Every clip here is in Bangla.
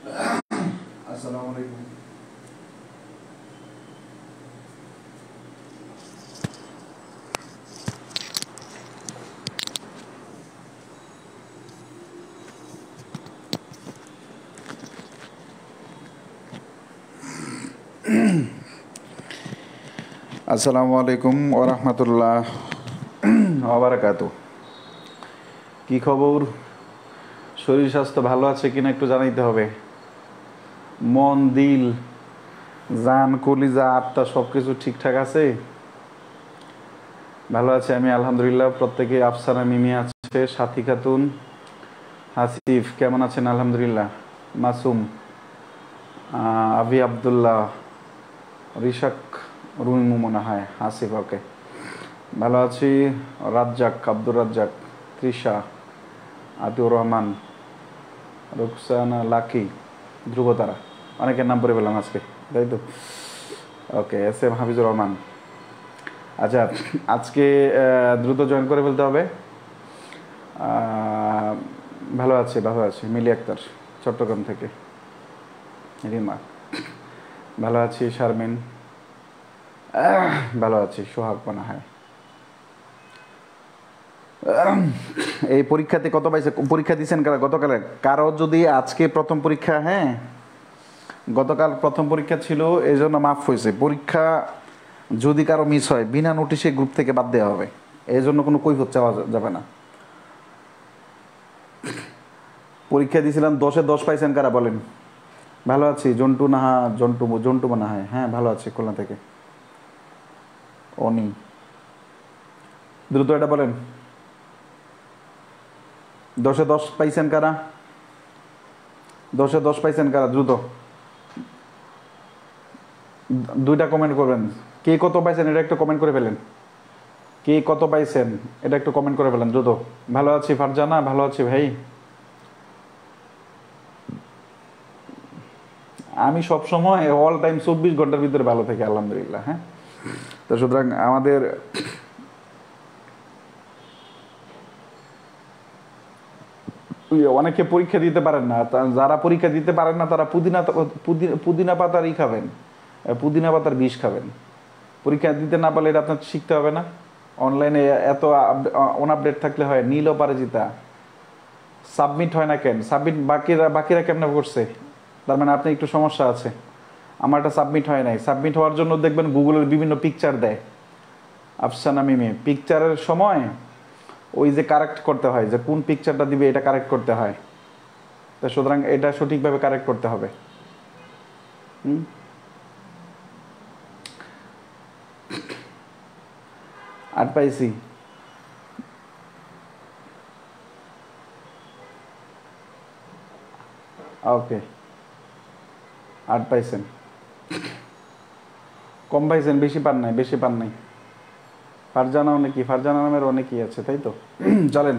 আসসালামু আলাইকুম। আসসালামু আলাইকুম ওয়া রাহমাতুল্লাহ ওয়া বারাকাতুহু। কি খবর? শরীর স্বাস্থ্য ভালো আছে কিনা একটু জানাইতে হবে। মন, দিল, জান, কলিজা, আত্মা সব কিছু ঠিকঠাক আছে? ভালো আছে আমি আলহামদুলিল্লাহ। প্রত্যেকে আফসানা মিমি আছে, সাথী খাতুন, হাসিফ কেমন আছেন? আলহামদুলিল্লাহ। মাসুম, আবি আবদুল্লাহ, রিশাক, রুমিমু মনে হয়, হাসিফ ওকে ভালো আছি। রাজ্জাক, আব্দুর রাজ্জাক, তৃষা, আতিউর রহমান, রুকসানা, লাকি, ধ্রুবতারা, অনেকের নাম পড়ে পেলাম আজকে, তাই তো? ওকে, এস এম হাফিজুর রহমান। আচ্ছা, আজকে দ্রুত জয়েন করে ফেলতে হবে। ভালো আছে, ভালো আছে। মিলি আক্তার, চট্টগ্রাম থেকে। রিমা, ভালো আছি। শারমিন, ভালো আছি। সোহাগ মনে হয়। এই পরীক্ষাতে কত পাইছে? পরীক্ষা দিয়েছেন কারা গতকালে? কারো যদি আজকে প্রথম পরীক্ষা, হ্যাঁ গতকাল প্রথম পরীক্ষা ছিল, এই জন্য মাফ হয়েছে। পরীক্ষা যদি কারো মিস হয় বিনা নোটিশে গ্রুপ থেকে বাদ দেওয়া হবে, এই জন্য কোনো কৈফিয়ত চাওয়া যাবে না। পরীক্ষা দিয়েছিলাম, 10-এ 10 পাইছেন কারা বলেন? ভালো আছি। জন্টু নাহা, জন্টু জন্টু মনে হয়, হ্যাঁ ভালো আছি খুলনা থেকে। অনি, দ্রুত এটা বলেন, 10-এ 10 পাইছেন কারা? 10-এ 10 পাইছেন কারা? দ্রুত দুইটা কমেন্ট করবেন। কে কত পাইছেন এটা একটু কমেন্ট করে ফেলেন। কে কত পাইছেন এটা একটু কমেন্ট করে ফেলেন দ্রুত। ভালো আছি ফারজানা, ভালো আছি ভাই। আমি সবসময় অল টাইম 24 ঘন্টার ভিতরে ভালো থাকি আলহামদুলিল্লাহ। হ্যাঁ, তো সুতরাং আমাদের অনেকে পরীক্ষা দিতে পারেন না। যারা পরীক্ষা দিতে পারেন না তারা পুদিনা পাতারই খাবেন, পুদিনা পাতার বিষ খাবেন। পরীক্ষা দিতে না পারলে এটা আপনার শিখতে হবে না। অনলাইনে এত অনআপডেট থাকলে হয়। নীল অপরাজিতা সাবমিট হয় না কেন? সাবমিট বাকিরা কেমনে করছে? তার মানে আপনি একটু সমস্যা আছে। আমারটা সাবমিট হয় নাই। সাবমিট হওয়ার জন্য দেখবেন গুগলের বিভিন্ন পিকচার দেয়। আফসানা মিমি, পিকচারের সময় ওই যে কারেক্ট করতে হয়, যে কোন পিকচারটা দিবে এটা কারেক্ট করতে হয়। তো সুতরাং এটা সঠিকভাবে কারেক্ট করতে হবে। হুম, আর পাইছি। ওকে, 8 পাইছেন। কম পাইছেন, বেশি পান নাই, বেশি পান নাই। ফারজানা অনেকই, ফারজানা নামের অনেকই আছে, তাই তো? চলেন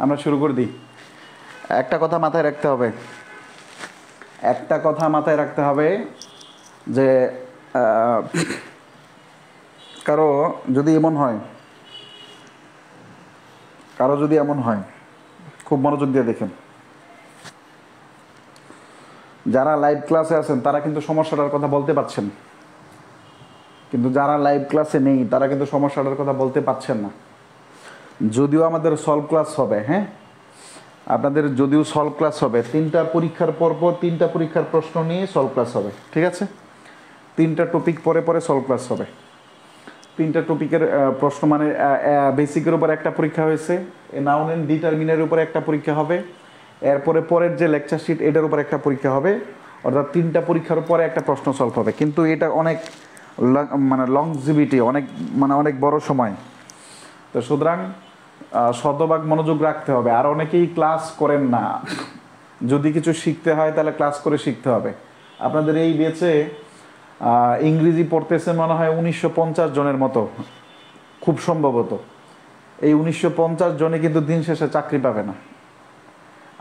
আমরা শুরু করে দিই। একটা কথা মাথায় রাখতে হবে, একটা কথা মাথায় রাখতে হবে যে কারো যদি এমন হয়, কারো যদি এমন হয়, খুব মনোযোগ দিয়ে দেখেন, যারা লাইভ ক্লাসে আছেন তারা কিন্তু সমস্যাটার কথা বলতে পারছেন, কিন্তু যারা লাইভ ক্লাসে নেই তারা কিন্তু সমস্যাটার কথা বলতে পারছেন না। যদিও আমাদের সলভ ক্লাস হবে, হ্যাঁ আপনাদের যদিও সলভ ক্লাস হবে, 3টা পরীক্ষার পরপর 3টা পরীক্ষার প্রশ্ন নিয়ে সলভ ক্লাস হবে, ঠিক আছে? 3টা টপিক পরে পরে সলভ ক্লাস হবে। 3টা টপিকের প্রশ্ন, মানে বেসিকের উপর একটা পরীক্ষা হয়েছে, নাউন এন্ড ডিটারমিনের উপর একটা পরীক্ষা হবে, এরপরে পরের যে লেকচার শিট এটার উপর একটা পরীক্ষা হবে। অর্থাৎ 3টা পরীক্ষার পরে একটা প্রশ্ন সলভ হবে। কিন্তু এটা অনেক মানে লংজিভিটি, অনেক মানে অনেক বড় সময়। তো সুতরাং শতভাগ মনোযোগ রাখতে হবে। আর অনেকেই ক্লাস করেন না। যদি কিছু শিখতে হয় তাহলে ক্লাস করে শিখতে হবে। আপনাদের এই বেচে ইংরেজি পড়তেছে মনে হয় 1950 জনের মতো, খুব সম্ভবত। এই 1950 জনে কিন্তু দিন শেষে চাকরি পাবে না।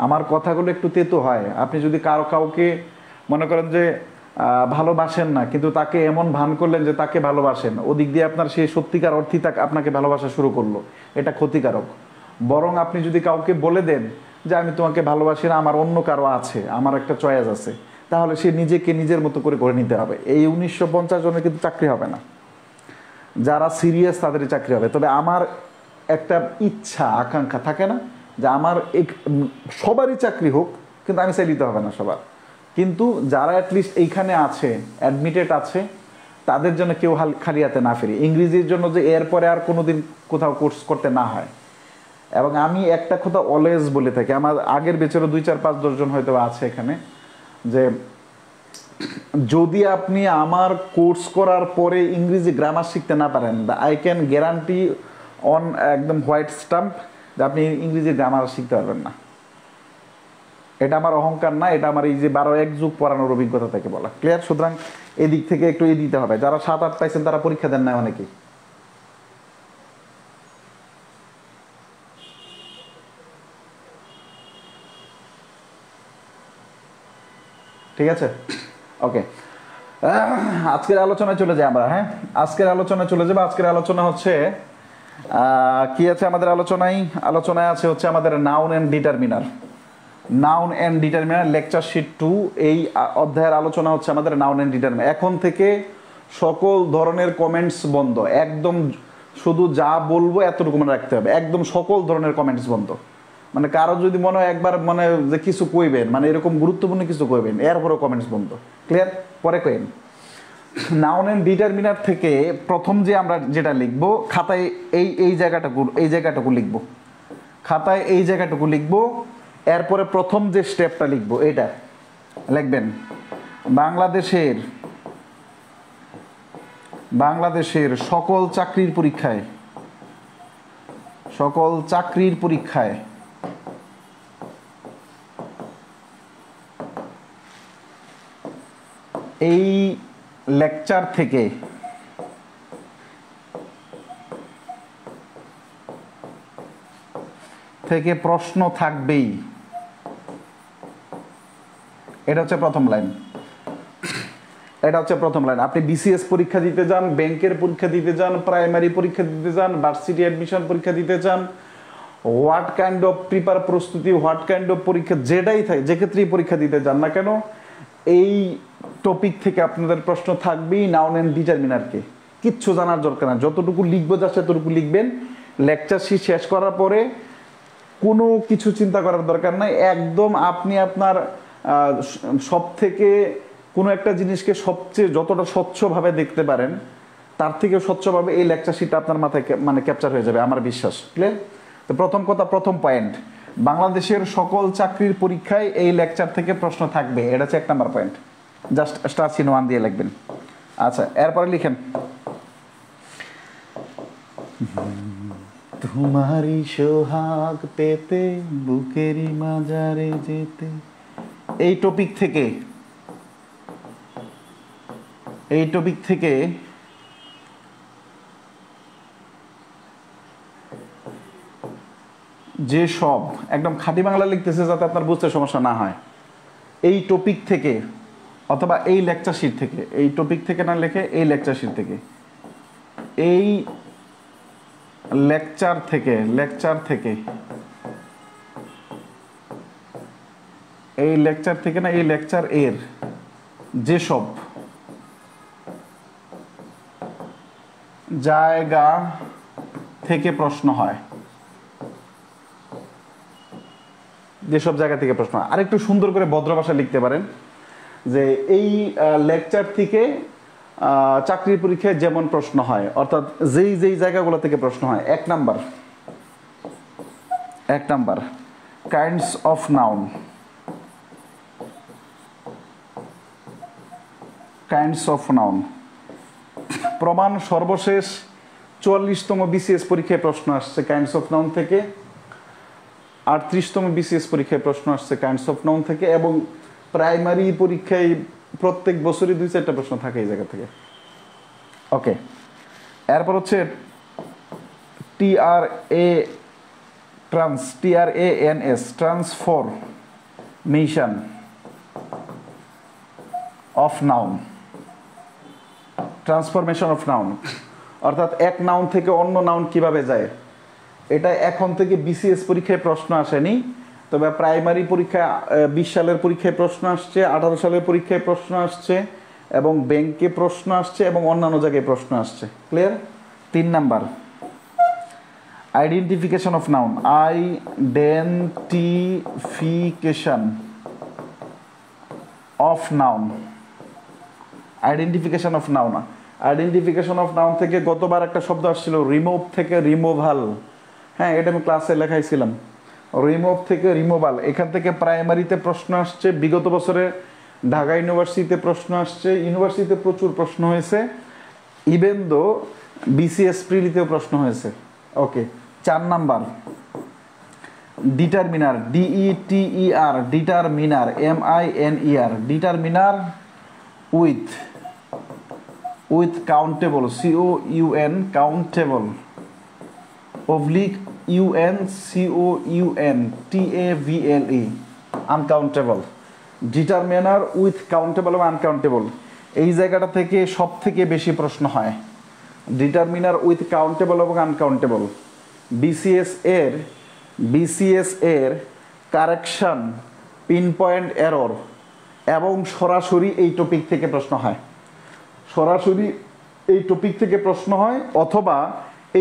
আমার কথাগুলো একটু তেতো হয়। আপনি যদি কাউকে মনে করেন যে ভালোবাসেন না, কিন্তু তাকে এমন ভান করলেন যে তাকে ভালোবাসেন, ওদিক দিয়ে আপনার সেই সত্যিকার অর্থই আপনাকে ভালোবাসা শুরু করলো, এটা ক্ষতিকারক। বরং আপনি যদি কাউকে বলে দেন যে আমি তোমাকে ভালোবাসি না, আমার অন্য কারো আছে, আমার একটা চয়েস আছে, তাহলে সে নিজেকে নিজের মতো করে নিতে হবে। এই 1950 জনের কিন্তু চাকরি হবে না, যারা সিরিয়াস তাদেরই চাকরি হবে। তবে আমার একটা ইচ্ছা আকাঙ্ক্ষা থাকে না যে আমার সবারই চাকরি হোক, কিন্তু আমি চাই দিতে হবে না সবার, কিন্তু যারা অ্যাটলিস্ট এইখানে আছে, অ্যাডমিটেড আছে, তাদের জন্য কেউ খালি হাতে না ফিরি, ইংরেজির জন্য যে এরপরে আর কোনো দিন কোথাও কোর্স করতে না হয়। এবং আমি একটা কথা অলওয়েজ বলে থাকি, আমার আগের বেচেরও 2, 4, 5, 10 জন হয়তো আছে এখানে, যে যদি আপনি আমার কোর্স করার পরে ইংরেজি গ্রামার শিখতে না পারেন, আই ক্যান গ্যারান্টি অন একদম হোয়াইট স্টাম্প যে আপনি ইংরেজি গ্রামার শিখতে পারবেন না। এটা আমার অহংকার না, এটা আমার এই যে 12-1 যুগ পড়ানোর অভিজ্ঞতা থেকে বলা। ক্লিয়ার? সুতরাং এদিক থেকে একটু দিতে হবে। যারা 7-8 পাইছেন তারা পরীক্ষা দেন না অনেকেই। ঠিক আছে, ওকে। আজকের আলোচনায় চলে যাই আমরা। হ্যাঁ, আজকের আলোচনায় চলে যাবো। আজকের আলোচনা হচ্ছে কি আছে আমাদের আলোচনায় আছে হচ্ছে আমাদের noun and determiner. Noun and determiner lecture sheet 2, এই অধ্যায়ের আলোচনা হচ্ছে আমাদের নাউন অ্যান্ড ডিটারমিনার। এখন থেকে সকল ধরনের কমেন্টস বন্ধ, একদম শুধু যা বলবো এতটুকু মনে রাখতে হবে, একদম সকল ধরনের কমেন্টস বন্ধ। মানে কারো যদি মনে হয় একবার মানে যে কিছু কইবেন, মানে এরকম গুরুত্বপূর্ণ কিছু কইবেন, এরপরেও কমেন্টস বন্ধ। ক্লিয়ার? পরে কইন। নাউন অ্যান্ড ডিটারমিনার থেকে প্রথম যে আমরা যেটা লিখবো, খাতায় এই জায়গাটুকু লিখবো, খাতায় এই জায়গাটুকু লিখবো। এরপরে প্রথম যে স্টেপটা লিখবো এটা লিখবেন, বাংলাদেশের সকল চাকরির পরীক্ষায় এই লেকচার থেকে প্রশ্ন থাকবেই। এটা হচ্ছে প্রথম লাইন। আপনি বিসিএস পরীক্ষা দিতে যান, ব্যাংকের পরীক্ষা দিতে যান, প্রাইমারি পরীক্ষা দিতে যান, ভার্সিটি অ্যাডমিশন পরীক্ষা দিতে চান, হোয়াট কাইন্ড অফ প্রস্তুতি, হোয়াট কাইন্ড অফ পরীক্ষা যেটাই থাকে, যে ক্ষেত্রেই পরীক্ষা দিতে যান না কেন, এই টপিক থেকে আপনাদের প্রশ্ন থাকবেই। নাউন অ্যান্ড ডিটারমিনারকে কিচ্ছু জানার দরকার না, যতটুকু লিখবো যা সেতটুকু লিখবেন। লেকচার শেষ করার পরে কোনো কিছু চিন্তা করার দরকার নাই, একদম আপনি আপনার সব থেকে কোনো একটা জিনিসকে সবচেয়ে যতটা স্বচ্ছভাবে দেখতে পারেন, তার থেকে স্বচ্ছভাবে এই লেকচার শিটটা আপনার মাথায় মানে ক্যাপচার হয়ে যাবে, আমার বিশ্বাস। ক্লিয়ার? তো প্রথম কথা, প্রথম পয়েন্ট, বাংলাদেশের সকল চাকরির পরীক্ষায় এই লেকচার থেকে প্রশ্ন থাকবে। এটা হচ্ছে 1 নাম্বার পয়েন্ট। জাস্ট স্টার চিহ্ন 1 দিয়ে লিখবেন। আচ্ছা, এরপরে লিখেন, তোমারই সোহাগ পেতে বুকেরই মাজারে যেতে। এই টপিক থেকে যে সব, একদম খাঁটি বাংলা লিখতেছে যাতে আপনার বুঝতে সমস্যা না হয়, এই টপিক থেকে অথবা এই লেকচার শিট থেকে, এই টপিক থেকে না লিখে এই লেকচার শিট থেকে, এই লেকচার থেকে না, এই লেকচার এর যেসব জায়গা থেকে প্রশ্ন হয়, যেসব জায়গা থেকে প্রশ্ন হয়। আরেকটু সুন্দর করে ভদ্র ভাষা লিখতে পারেন যে এই লেকচার থেকে চাকরির পরীক্ষায় যেমন প্রশ্ন হয়, অর্থাৎ যেই জায়গাগুলো থেকে প্রশ্ন হয়। 1 নাম্বার কাইন্ডস অফ নাউন, প্রমাণ সর্বশেষ 44তম বিসিএস পরীক্ষায় প্রশ্ন আসছে কাইন্ডস অফ নাউন থেকে, 38তম বিসিএস পরীক্ষায় প্রশ্ন আসছে কাইন্ডস অফ নাউন থেকে, এবং প্রাইমারি পরীক্ষায় প্রত্যেক বছরই 2-4টা প্রশ্ন থাকে এই জায়গা থেকে। ওকে, এরপর হচ্ছে TRANS ট্রান্সফরমেশন অফ নাউন, অর্থাৎ এক নাউন থেকে অন্য নাউন কিভাবে যায়। এটা এখন থেকে বিসিএস পরীক্ষায় প্রশ্ন আসেনি, তবে প্রাইমারি পরীক্ষায় 20 সালের পরীক্ষায় প্রশ্ন আসছে, 18 সালের পরীক্ষায় প্রশ্ন আসছে, এবং ব্যাংকে প্রশ্ন আসছে, এবং অন্যান্য জায়গায় প্রশ্ন আসছে। Clear? 3 number, identification of noun. Identification of noun. Identification of noun. Identification of noun থেকে গতবার একটা শব্দ আসছিল রিমুভ থেকে রিমুভাল। হ্যাঁ, এটা আমি ক্লাসে লেখাইছিলাম। রিমুভ থেকে রিমুভাল, এখান থেকে প্রাইমারিতে প্রশ্ন আসছে, বিগত বছরে ঢাকা ইউনিভার্সিটিতে প্রশ্ন আসছে, ইউনিভার্সিটিতে প্রচুর প্রশ্ন হয়েছে, ইভেন দো বিসিএস প্রিলিতেও প্রশ্ন হয়েছে। Okay, 4 number, determiner. D E T E R, determiner, MINER, determiner with countable, COUN, countable, oblique UNCOUNTABLE, uncountable. Determiner with countable এবং আনকাউন্টেবল, এই জায়গাটা থেকে সব থেকে বেশি প্রশ্ন হয়। ডিটারমিনার উইথ কাউন্টেবল এবং আনকাউন্টেবল, বিসিএস এর কারেকশন, পিন পয়েন্ট এরর, এবং সরাসরি এই টপিক থেকে প্রশ্ন হয়। সরাসরি এই টপিক থেকে প্রশ্ন হয়, অথবা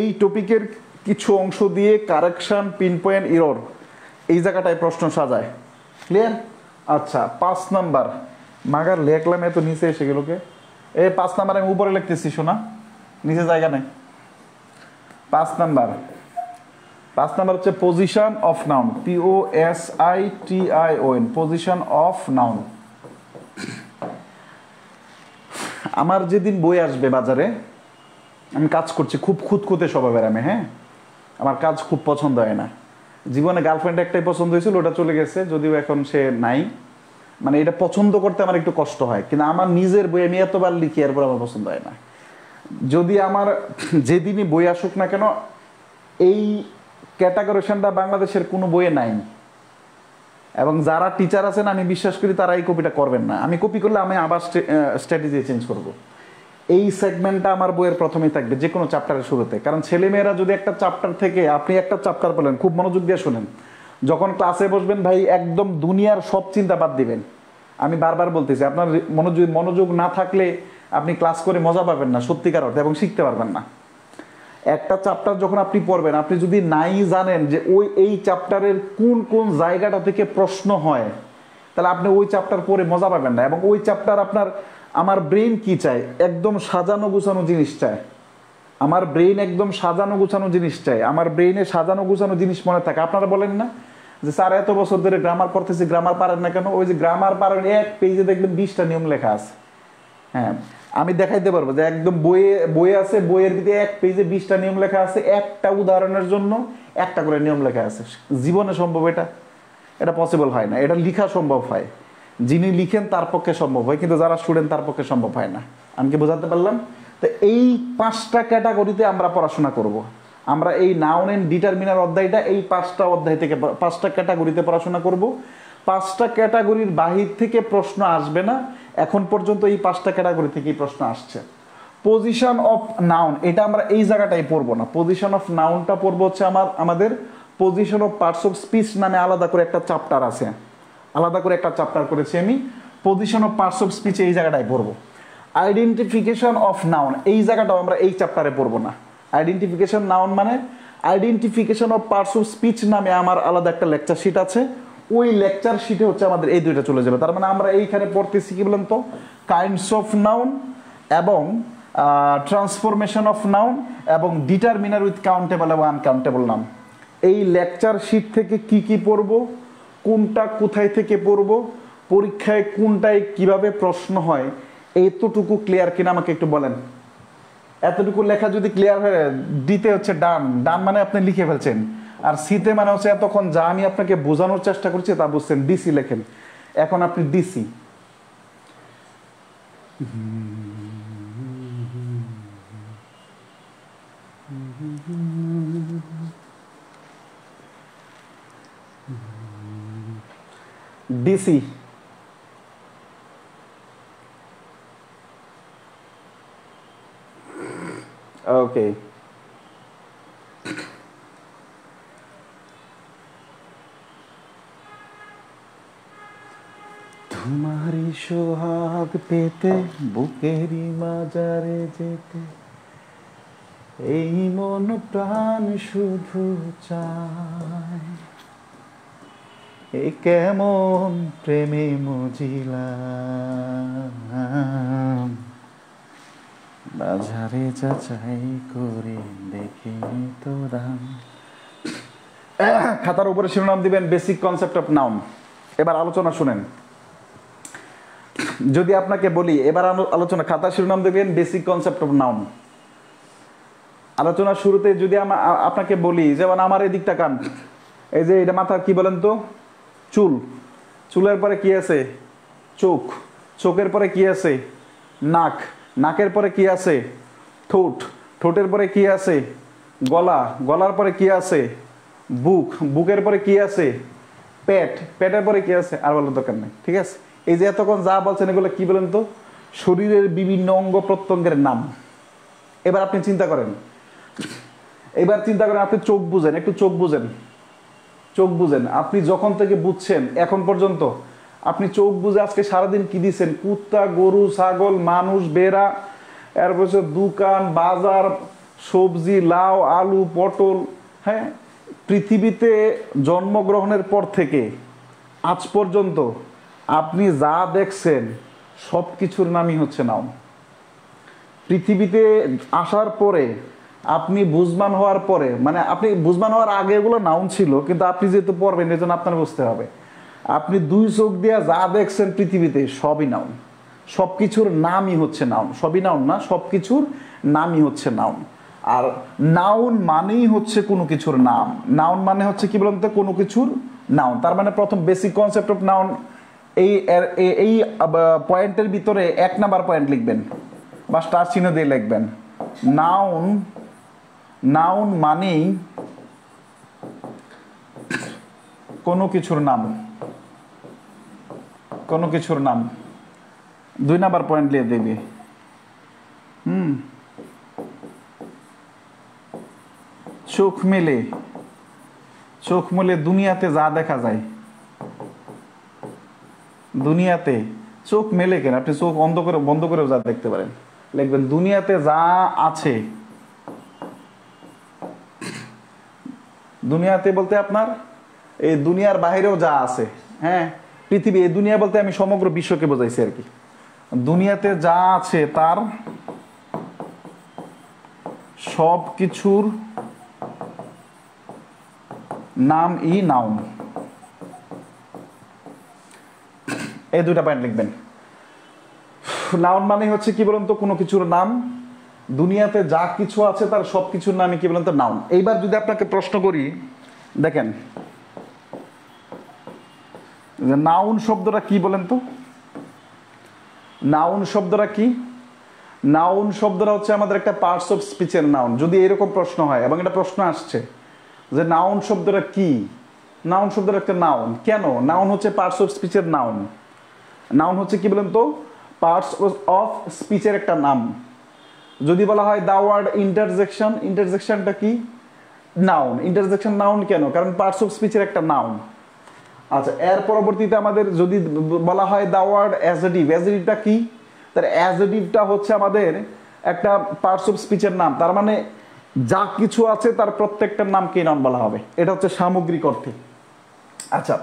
এই টপিকের কিছু অংশ দিয়ে কারেকশন, পিন পয়েন্ট, এরর, এই জায়গাটায় প্রশ্ন সাজায়। ক্লিয়ার? আচ্ছা, 5 নাম্বার, মাগার লেখলাম এত নিচে এসে গেলকে। 5 নাম্বার আমি উপরে লিখতেছি, শোনা, নিচে জায়গা নেই। 5 নাম্বার হচ্ছে position of noun, POSITION, position of noun. আমার যেদিন বই আসবে বাজারে, আমি কাজ করছি, খুব খুঁতখুঁতে স্বভাবের আমি। হ্যাঁ, আমার কাজ খুব পছন্দ হয় না। জীবনে গার্লফ্রেন্ড একটাই পছন্দ হয়েছিল, ওটা চলে গেছে, যদিও এখন সে নাই। মানে এটা পছন্দ করতে আমার একটু কষ্ট হয়, কিন্তু আমার নিজের বই আমি এতবার লিখি, এরপর আমার পছন্দ হয় না। যদি আমার যেদিনই বই আসুক না কেন, এই ক্যাটাগরিশনটা বাংলাদেশের কোনো বইয়ে নাই, এবং যারা টিচার আছেন আমি বিশ্বাস করি তারা এই কপিটা করবেন না। আমি কপি করলে আমি আবার স্ট্র্যাটেজি চেঞ্জ করব। এই সেগমেন্টটা আমার বইয়ের প্রথমেই থাকবে, যে কোনো চ্যাপ্টারের শুরুতে। কারণ ছেলেমেয়েরা যদি একটা চ্যাপ্টার থেকে, আপনি একটা চ্যাপ্টার পেলেন, খুব মনোযোগ দিয়ে শুনেন, যখন ক্লাসে বসবেন ভাই একদম দুনিয়ার সব চিন্তা বাদ দিবেন। আমি বারবার বলতেছি, আপনার মনোযোগ না থাকলে আপনি ক্লাস করে মজা পাবেন না সত্যিকার অর্থে, এবং শিখতে পারবেন না। একটা চ্যাপ্টার যখন আপনি পড়বেন, আপনি যদি নাই জানেন যে এই চ্যাপ্টারের কোন কোন জায়গাটা থেকে প্রশ্ন হয়, তাহলে আপনি ওই চ্যাপ্টার পড়ে মজা পাবেন না। এবং ওই চ্যাপ্টার আমার ব্রেন কি চায়, একদম সাজানো গুছানো জিনিস চায়। আমার ব্রেন একদম সাজানো গুছানো জিনিস চায়। আমার ব্রেনে সাজানো গুছানো জিনিস মনে থাকে। আপনারা বলেন না যে স্যার এত বছর ধরে গ্রামার পড়তেছি, গ্রামার পারেন না কেন? ওই যে গ্রামার পারেন, এক পেজে দেখবেন 20টা নিয়ম লেখা আছে। হ্যাঁ, আমি দেখাইতে পারবো যে একদম বইয়ে আছে, বইয়ের ভিতরে এক পেজে 20টা নিয়ম লেখা আছে, একটা উদাহরণের জন্য একটা করে নিয়ম লেখা আছে। জীবনে সম্ভব এটা? এটা পসিবল হয় না। এটা লিখা সম্ভব হয়, যিনি লিখেন তার পক্ষে সম্ভব হয়, কিন্তু যারা স্টুডেন্ট তার পক্ষে সম্ভব হয় না। আমি কি বোঝাতে পারলাম? তো এই 5টা ক্যাটাগরিতে আমরা পড়াশোনা করব। আমরা এই নাউন এন্ড ডিটারমিনার অধ্যায়টা এই 5টা অধ্যায় থেকে 5টা ক্যাটাগরিতে পড়াশোনা করব। 5টা ক্যাটাগরির বাহির থেকে প্রশ্ন আসবে না। এখন পর্যন্ত এই 5টা ক্যাটাগরি থেকেই প্রশ্ন আসছে। পজিশন অফ নাউন, এটা আমরা এই জায়গাটাই পড়বো না। পজিশন অফ নাউনটা পড়বো হচ্ছে আমাদের position of parts of speech নামে আলাদা করে একটা চ্যাপ্টার আছে, আলাদা করে একটা চ্যাপ্টার করেছি আমি। Position of parts of speech এই জায়গাটায় পড়বো। আইডেন্টিফিকেশন অফ নাউন এই জায়গাটাও আমরা এই চ্যাপ্টারে পড়বো না। আইডেন্টিফিকেশন নাউন মানে identification of parts of speech নামে আমার আলাদা একটা লেকচার শিট আছে। ওই লেকচার শিটে হচ্ছে আমাদের এই দুইটা চলে যাবে। তার মানে আমরা এইখানে পড়তেছি কি বলেন তো, কাইন্ডস অফ নাউন এবং ট্রান্সফরমেশন অফ নাউন এবং ডিটারমিনার উইথ কাউন্টেবল এবং আনকাউন্টেবল নাউন। এই লেকচার শিট থেকে কি কি পড়বো, কোনটা কোথায় থেকে পড়বো, পরীক্ষায় কোনটায় কিভাবে প্রশ্ন হয়, এতটুকু ক্লিয়ার কিনা আমাকে একটু বলেন। এতটুকু লেখা যদি ক্লিয়ার হয়, ডিতে হচ্ছে ডান, ডান মানে আপনি লিখে ফেলছেন, আর সিতে মানে হচ্ছে এতক্ষণ যা আমি আপনাকে বোঝানোর চেষ্টা করছি তা বুঝছেন। ডিসি লেখেন, এখন আপনি ডিসি। ডিসি ওকে। তোমারই সোহাগ পেতে বুকেরই মাজারে যেতে এই মন প্রাণ শুধু চায়, এ কেমন প্রেমে মজিলাম, বাজারে যাচাই করে দেখিনি তো দাম। খাতার উপরে শিরোনাম দিবেন বেসিক কনসেপ্ট অফ নাউন। এবার আলোচনা শুনেন। যদি আপনাকে বলি এবার আলোচনা, খাতার শিরোনাম দেবেন বেসিক কনসেপ্ট অফ নাউন। আলোচনার শুরুতে যদি আপনাকে বলি, যেমন আমার এই দিকটা কান, এই যে এটা মাথা কি বলেন তো? চুল। চুলের পরে কি আছে? চোখ। চোখের পরে কি আছে? নাক। নাকের পরে কি আছে? ঠোঁট। ঠোঁটের পরে কি আছে? গলা। গলার পরে কি আছে? বুক। বুকের পরে কি আছে? পেট। পেটের পরে কি আছে? আর বলার দরকার নেই, ঠিক আছে? এই যে এতক্ষণ যা বলছেন এগুলো কি বলেন তো? শরীরের বিভিন্ন অঙ্গ প্রত্যঙ্গের নাম। এবার আপনি চিন্তা করেন, আপনি চোখ বুঝেন, একটু চোখ বুঝেন, চোখ বুঝেন। আপনি যখন থেকে বুঝছেন এখন পর্যন্ত আপনি চোখ বুঝে আজকে সারাদিন কি দিচ্ছেন? কুত্তা, গরু, ছাগল, মানুষ, বেড়া, এরপর দোকান, বাজার, সবজি, লাউ, আলু, পটল। হ্যাঁ, পৃথিবীতে জন্মগ্রহণের পর থেকে আজ পর্যন্ত আপনি যা দেখছেন সব কিছুর নামই হচ্ছে নাউন। পৃথিবীতে আসার পরে আপনি বুঝমান হওয়ার পরে, মানে আপনি বুঝমান হওয়ার আগে এগুলো নাউন ছিল, কিন্তু আপনি যেহেতু পড়বেন এই জন্য আপনার বুঝতে হবে। আপনি দুই চোখ দিয়ে যা দেখছেন পৃথিবীতে সবই নাউন। সব কিছুর নামই হচ্ছে নাউন। সবই নাউন না, সব কিছুর নামই হচ্ছে নাউন। আর নাউন মানেই হচ্ছে কোনো কিছুর নাম। নাউন মানে হচ্ছে কি বলুন তো? কোনো কিছুর নাউন। তার মানে প্রথম বেসিক কনসেপ্ট অফ নাউন, এই পয়েন্টের ভিতরে 1 নাম্বার পয়েন্ট লিখবেন বা স্টার চিহ্ন দিয়ে লিখবেন। নাউন, নাউন মানেই কোনো কিছুর নাম। কোনো কিছুর নাম। 2 নাম্বার পয়েন্ট লিখে দেবে। চোখ মেলে, চোখ মেলে দুনিয়াতে যা দেখা যায়, দুনিয়াতে চোখ মেলে কেন? আপনি চোখ বন্ধ করেও যা দেখতে পারেন। লিখবেন দুনিয়াতে যা আছে। দুনিয়াতে বলতে আপনার এই দুনিয়ার বাহিরেও যা আছে। হ্যাঁ, পৃথিবী, এই দুনিয়া বলতে আমি সমগ্র বিশ্বকে বোঝাইছি আর কি। দুনিয়াতে যা আছে তার সব কিছুর নাম ই নাউন। এই 2টা পয়েন্ট লিখবেন। নাউন মানে হচ্ছে কি বলুন তো? কোনো কিছুর নাম। দুনিয়াতে যা কিছু আছে তার সব কিছুর নামই কি বলুন তো? নাউন। এইবার যদি আপনাকে প্রশ্ন করি, দেখেন নাউন শব্দটা কি বলেন তো? নাউন শব্দটা কি? নাউন শব্দটা হচ্ছে আমাদের একটা পার্টস অফ স্পিচের নাউন। যদি এরকম প্রশ্ন হয়, এবং এটা প্রশ্ন আসছে যে নাউন শব্দটা কি, নাউন শব্দটা একটা নাউন কেন? নাউন হচ্ছে পার্টস অফ স্পিচের নাউন। নাউন হচ্ছে কি বলেন তো? পার্টস অফ স্পিচের একটা নাম। যদি বলা হয় দা ওয়ার্ড ইন্টারজেকশন, ইন্টারজেকশনটা কি? নাউন। ইন্টারজেকশন নাউন কেন? কারণ পার্টস অফ স্পিচের একটা নাউন। আচ্ছা, এর পরবর্তীতে আমাদের যদি বলা হয় দা ওয়ার্ড অ্যাজেটিভ, অ্যাজেটিভটা কি? তার অ্যাজেটিভটা হচ্ছে আমাদের একটা পার্টস অফ স্পিচের নাম। তার মানে যা কিছু আছে তার প্রত্যেকটার নামকে নাউন বলা হবে। এটা হচ্ছে সামগ্রিক অর্থে। আচ্ছা,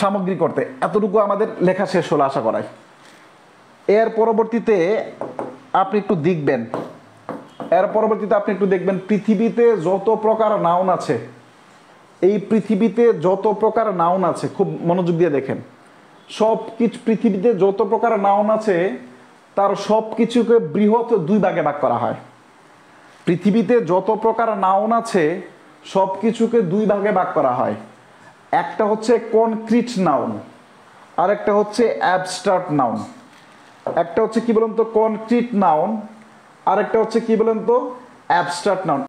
সামগ্রিক অর্থে এতটুকু আমাদের লেখা শেষ হলো আশা করাই। এর পরবর্তীতে আপনি একটু দেখবেন, পৃথিবীতে যত প্রকার নাউন আছে, এই পৃথিবীতে যত প্রকার নাউন আছে, খুব মনোযোগ দিয়ে দেখেন, সব কিছু পৃথিবীতে যত প্রকার নাউন আছে তার সব কিছুকে বৃহৎ 2 ভাগে ভাগ করা হয়। পৃথিবীতে যত প্রকার নাউন আছে সব কিছুকে 2 ভাগে ভাগ করা হয়। একটা হচ্ছে কনক্রিট নাউন, আর একটা হচ্ছে অ্যাবস্ট্রাক্ট নাউন। একটা হচ্ছে কি বলুন তো? কনক্রিট নাউন, আর একটা হচ্ছে কি বলুন তো? Abstract noun.